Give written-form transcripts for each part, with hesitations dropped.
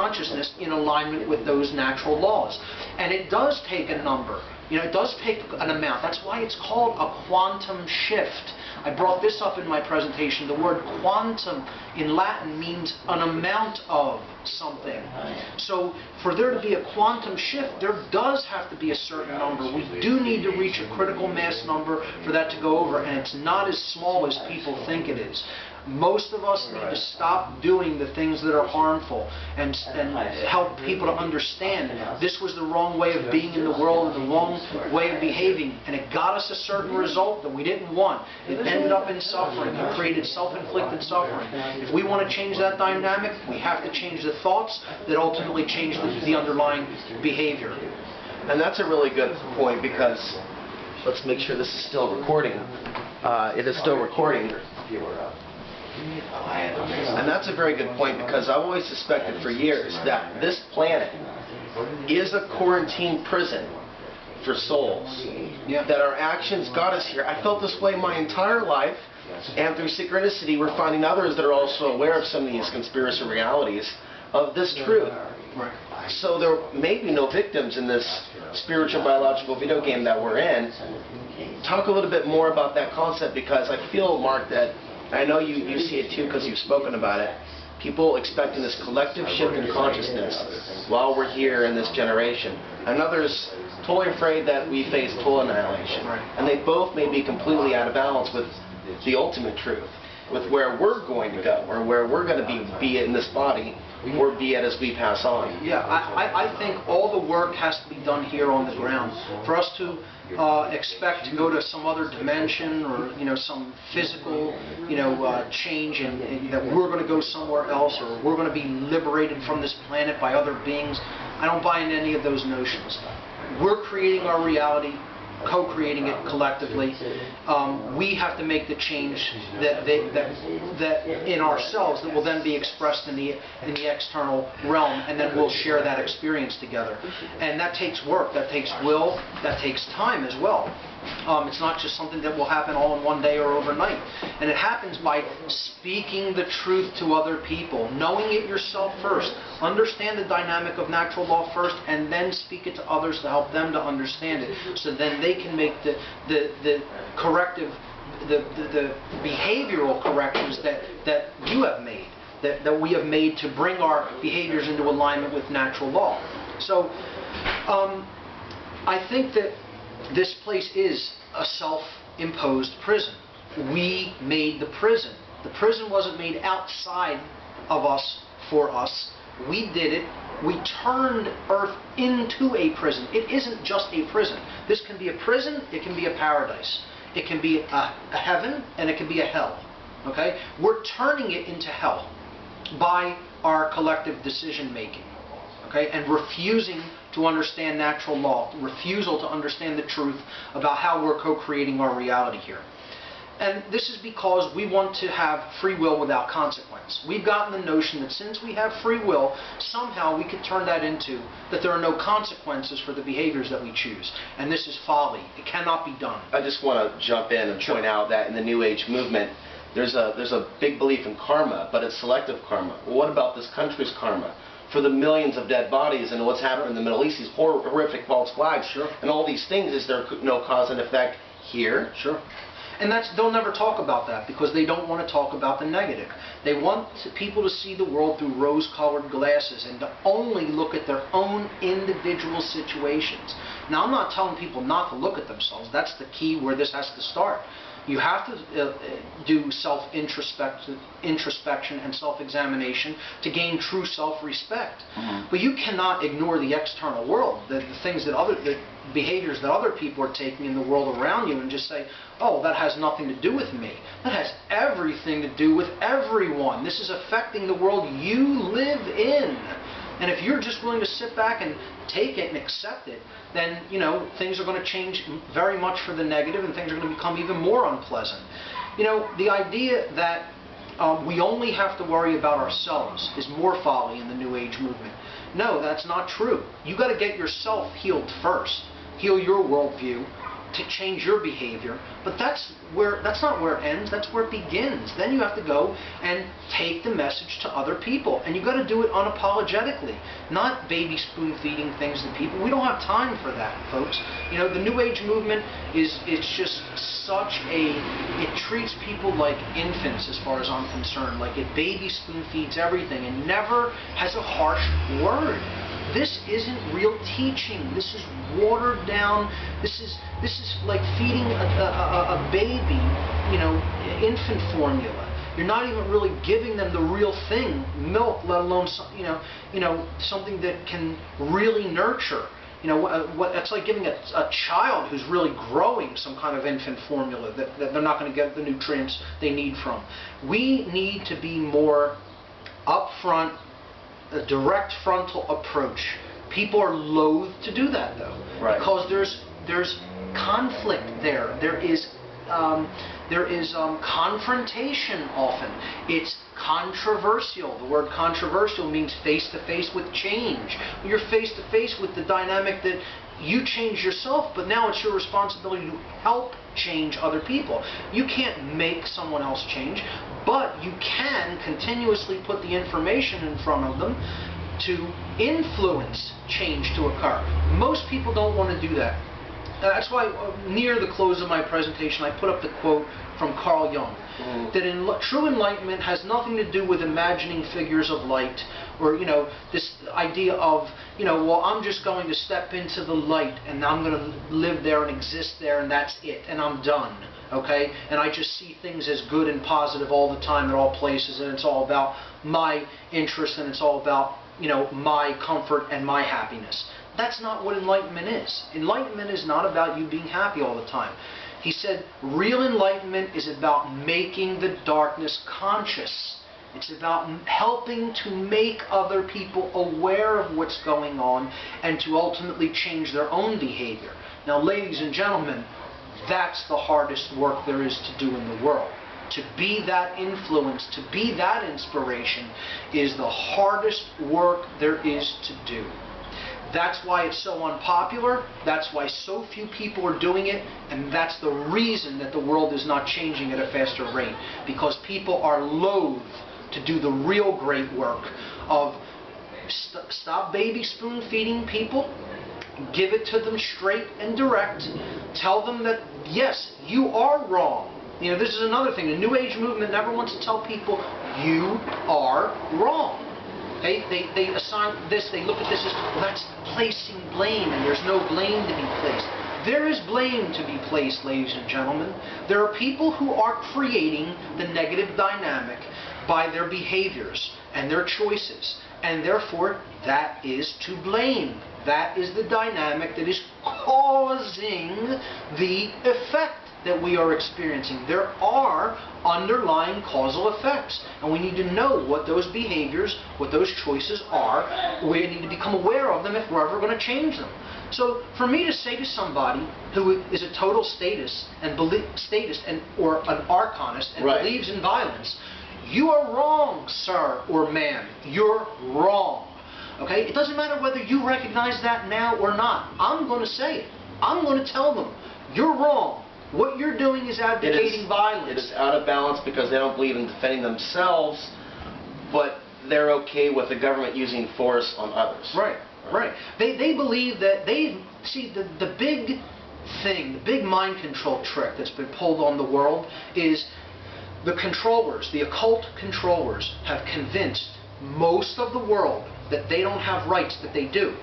consciousness in alignment with those natural laws. And it does take a number. It does take an amount. That's why it's called a quantum shift. I brought this up in my presentation. The word quantum in Latin means an amount of something. So for there to be a quantum shift, there does have to be a certain number. We do need to reach a critical mass number for that to go over, and it's not as small as people think it is. Most of us need to stop doing the things that are harmful and help people to understand this was the wrong way of being in the world, the wrong way of behaving, and it got us a certain result that we didn't want. It ended up in suffering. It created self-inflicted suffering. If we want to change that dynamic, we have to change the thoughts that ultimately change the underlying behavior. And that's a really good point, because let's make sure this is still recording. It is still recording. And that's a very good point, because I've always suspected for years that this planet is a quarantine prison for souls. Yeah. That our actions got us here. I felt this way my entire life, and through synchronicity we're finding others that are also aware of some of these conspiracy realities of this truth. Right. So there may be no victims in this spiritual biological video game that we're in. Talk a little bit more about that concept, because I feel, Mark, that I know you see it too, because you've spoken about it. People expecting this collective shift in consciousness while we're here in this generation. And others totally afraid that we face full annihilation. Right. And they both may be completely out of balance with the ultimate truth, with where we're going to go, or where we're going to be it in this body, or be it as we pass on. Yeah, I think all the work has to be done here on the ground. For us to expect to go to some other dimension, or some physical change, and that we're going to go somewhere else, or we're going to be liberated from this planet by other beings, I don't buy into any of those notions. We're creating our reality, co-creating it collectively. We have to make the change that in ourselves that will then be expressed in the external realm, and then we'll share that experience together. And that takes work, that takes will, that takes time as well. It's not just something that will happen all in one day or overnight. And it happens by speaking the truth to other people, knowing it yourself first. Understand the dynamic of natural law first, and then speak it to others to help them to understand it, so then they can make the corrective, the behavioral corrections that you have made, that we have made to bring our behaviors into alignment with natural law. So I think that this place is a self-imposed prison. We made the prison. The prison wasn't made outside of us for us. We did it. We turned Earth into a prison. It isn't just a prison. This can be a prison, it can be a paradise. It can be a heaven, and it can be a hell. Okay? We're turning it into hell by our collective decision making. Okay? And refusing to understand natural law, refusal to understand the truth about how we're co-creating our reality here. And this is because we want to have free will without consequence. We've gotten the notion that since we have free will, somehow we could turn that into that there are no consequences for the behaviors that we choose. And this is folly. It cannot be done. I just want to jump in and point out that in the New Age movement, there's a big belief in karma, but it's selective karma. Well, what about this country's karma? For the millions of dead bodies and what's happened in the Middle East, these horrific false flags, and all these things, is there no cause and effect here? Sure. And they'll never talk about that, because they don't want to talk about the negative. They want people to see the world through rose-colored glasses and to only look at their own individual situations. Now, I'm not telling people not to look at themselves. That's the key where this has to start. You have to do self-introspection and self-examination to gain true self-respect. But you cannot ignore the external world, the things that the behaviors that other people are taking in the world around you, and just say, oh, that has nothing to do with me. That has everything to do with everyone. This is affecting the world you live in. And if you're just willing to sit back and take it and accept it, then, things are going to change very much for the negative, and things are going to become even more unpleasant. The idea that we only have to worry about ourselves is more folly in the New Age movement. No, that's not true. You got to get yourself healed first. Heal your worldview, to change your behavior, but that's not where it ends, that's where it begins. Then you have to go and take the message to other people, and you've got to do it unapologetically, not baby spoon feeding things to people. We don't have time for that, folks. You know, the New Age movement it's just such it treats people like infants as far as I'm concerned, like it baby spoon feeds everything and never has a harsh word. This isn't real teaching. This is watered down. This is like feeding a baby, you know, infant formula. You're not even really giving them the real thing, milk, let alone something that can really nurture. You know, it's like giving a child who's really growing some kind of infant formula that they're not going to get the nutrients they need from. We need to be more upfront, a direct frontal approach. People are loath to do that, though, right, because there's conflict there. There is confrontation often. It's controversial. The word controversial means face to face with change. When you're face to face with the dynamic that you change yourself, but now it's your responsibility to help change other people. You can't make someone else change, but you can continuously put the information in front of them to influence change to occur. Most people don't want to do that. That's why near the close of my presentation I put up the quote from Carl Jung, that true enlightenment has nothing to do with imagining figures of light, or, you know, this idea of, you know, well, I'm just going to step into the light and I'm going to live there and exist there and that's it and I'm done, okay? And I just see things as good and positive all the time at all places, and it's all about my interest and it's all about, you know, my comfort and my happiness. That's not what enlightenment is. Enlightenment is not about you being happy all the time. He said real enlightenment is about making the darkness conscious. It's about helping to make other people aware of what's going on and to ultimately change their own behavior. Now, ladies and gentlemen, that's the hardest work there is to do in the world. To be that influence, to be that inspiration is the hardest work there is to do. That's why it's so unpopular, that's why so few people are doing it, and that's the reason that the world is not changing at a faster rate. Because people are loath to do the real great work of stop baby spoon feeding people, give it to them straight and direct, tell them that, yes, you are wrong. You know, this is another thing. The New Age movement never wants to tell people, you are wrong. They assign this, they look at this as, well, that's placing blame, and there's no blame to be placed. There is blame to be placed, ladies and gentlemen. There are people who are creating the negative dynamic by their behaviors and their choices, and therefore that is to blame. That is the dynamic that is causing the effect that we are experiencing. There are underlying causal effects, and we need to know what those behaviors, what those choices are. We need to become aware of them if we're ever going to change them. So for me to say to somebody who is a total statist or an archonist and right, believes in violence, you are wrong, sir or ma'am. You're wrong. Okay? It doesn't matter whether you recognize that now or not. I'm going to say it. I'm going to tell them, you're wrong. What you're doing is advocating violence. It is out of balance because they don't believe in defending themselves, but they're okay with the government using force on others. Right, right. They believe that see, the big thing, the big mind control trick that's been pulled on the world is the controllers, the occult controllers have convinced most of the world that they don't have rights that they do.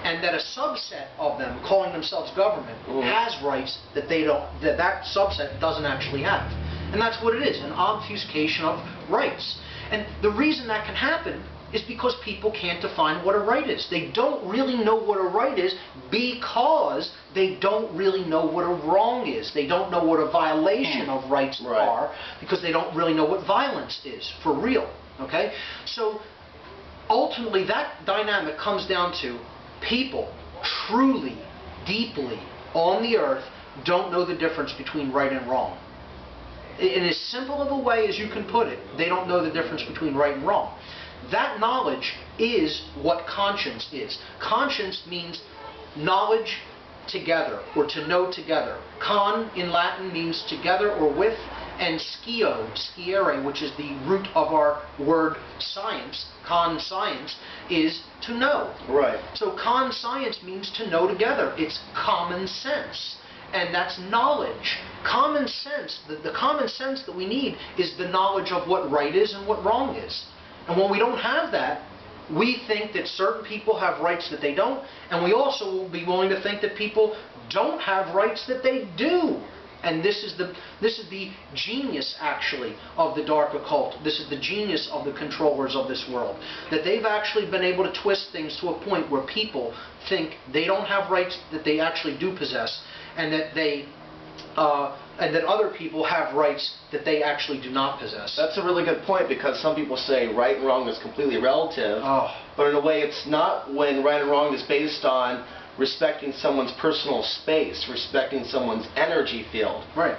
And that a subset of them, calling themselves government, has rights that that subset doesn't actually have. And that's what it is, an obfuscation of rights. And the reason that can happen is because people can't define what a right is. They don't really know what a right is because they don't really know what a wrong is. They don't know what a violation of rights are because they don't really know what violence is for real. Okay? So ultimately that dynamic comes down to people truly, deeply on the earth don't know the difference between right and wrong. In as simple of a way as you can put it, they don't know the difference between right and wrong. That knowledge is what conscience is. Conscience means knowledge together, or to know together. Con in Latin means together or with, and scio, sciere, which is the root of our word science, con science, is to know. Right. So con science means to know together. It's common sense. And that's knowledge. Common sense, the common sense that we need is the knowledge of what right is and what wrong is. And when we don't have that, we think that certain people have rights that they don't, and we also will be willing to think that people don't have rights that they do. And this is the genius, actually, of the dark occult. This is the genius of the controllers of this world. That they've actually been able to twist things to a point where people think they don't have rights that they actually do possess, and that that other people have rights that they actually do not possess. That's a really good point, because some people say right and wrong is completely relative, but in a way it's not, when right and wrong is based on respecting someone's personal space, respecting someone's energy field. Right.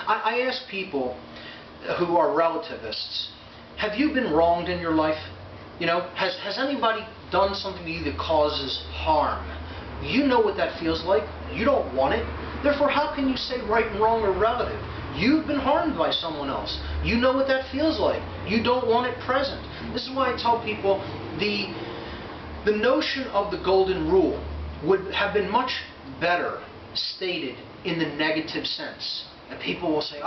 I ask people who are relativists, have you been wronged in your life? You know, has anybody done something to you that causes harm? You know what that feels like. You don't want it. Therefore, how can you say right and wrong are relative? You've been harmed by someone else. You know what that feels like. You don't want it present. This is why I tell people the notion of the golden rule would have been much better stated in the negative sense. And people will say,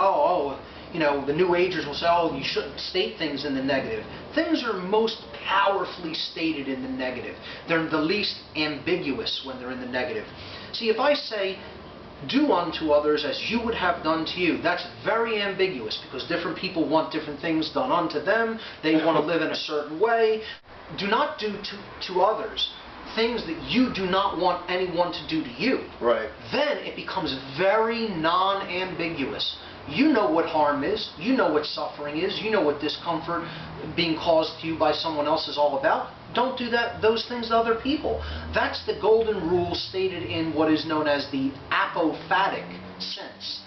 you know, the New Agers will say, oh, you shouldn't state things in the negative. Things are most powerfully stated in the negative. They're the least ambiguous when they're in the negative. See, if I say, do unto others as you would have done to you, that's very ambiguous, because different people want different things done unto them. They want to live in a certain way. Do not do to others things that you do not want anyone to do to you. Right. Then it becomes very non-ambiguous. You know what harm is. You know what suffering is. You know what discomfort being caused to you by someone else is all about. Don't do those things to other people. That's the golden rule stated in what is known as the apophatic sense.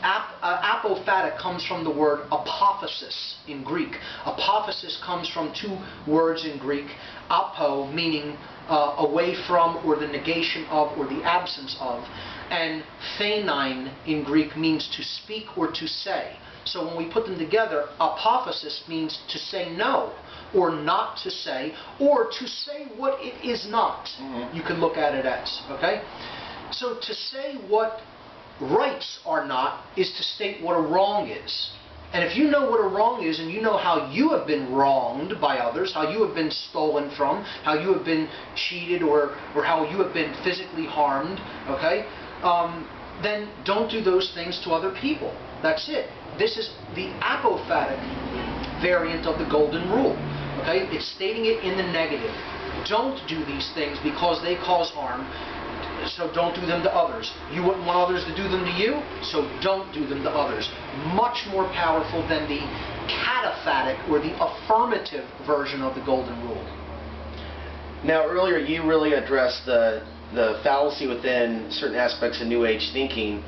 Apophatic comes from the word apophysis in Greek. Apophysis comes from two words in Greek. Apo, meaning away from, or the negation of, or the absence of. And phanein in Greek means to speak or to say. So when we put them together, apophysis means to say no, or not to say, or to say what it is not. You can look at it as, okay? So to say what rights are not is to state what a wrong is. And if you know what a wrong is, and you know how you have been wronged by others, how you have been stolen from, how you have been cheated, or how you have been physically harmed, okay, then don't do those things to other people. That's it. This is the apophatic variant of the golden rule. Okay? It's stating it in the negative. Don't do these things because they cause harm, so don't do them to others. You wouldn't want others to do them to you, so don't do them to others. Much more powerful than the cataphatic, or the affirmative version of the golden rule. Now, earlier you really addressed the fallacy within certain aspects of New Age thinking,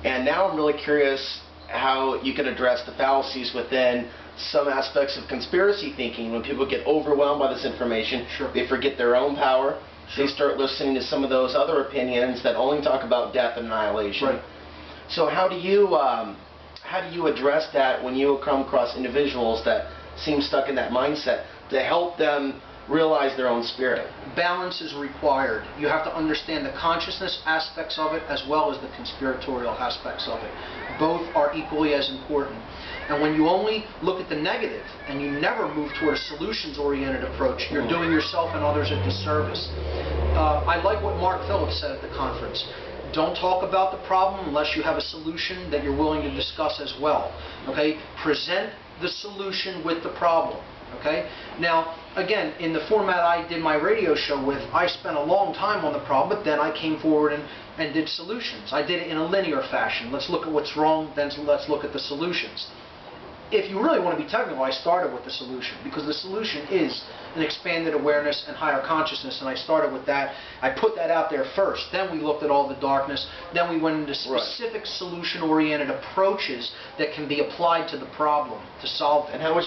and now I'm really curious how you can address the fallacies within some aspects of conspiracy thinking. When people get overwhelmed by this information, they forget their own power. They start listening to some of those other opinions that only talk about death and annihilation. Right. So how do you address that when you come across individuals that seem stuck in that mindset, to help them realize their own spirit? Balance is required. You have to understand the consciousness aspects of it as well as the conspiratorial aspects of it. Both are equally as important. And when you only look at the negative and you never move toward a solutions-oriented approach, you're doing yourself and others a disservice. I like what Mark Phillips said at the conference. Don't talk about the problem unless you have a solution that you're willing to discuss as well. Okay? Present the solution with the problem. Okay? Now, again, in the format I did my radio show with, I spent a long time on the problem, but then I came forward and did solutions. I did it in a linear fashion. Let's look at what's wrong, then let's look at the solutions. If you really want to be technical, I started with the solution, because the solution is an expanded awareness and higher consciousness, and I started with that. I put that out there first. Then we looked at all the darkness. Then we went into specific solution-oriented approaches that can be applied to the problem to solve it. And how much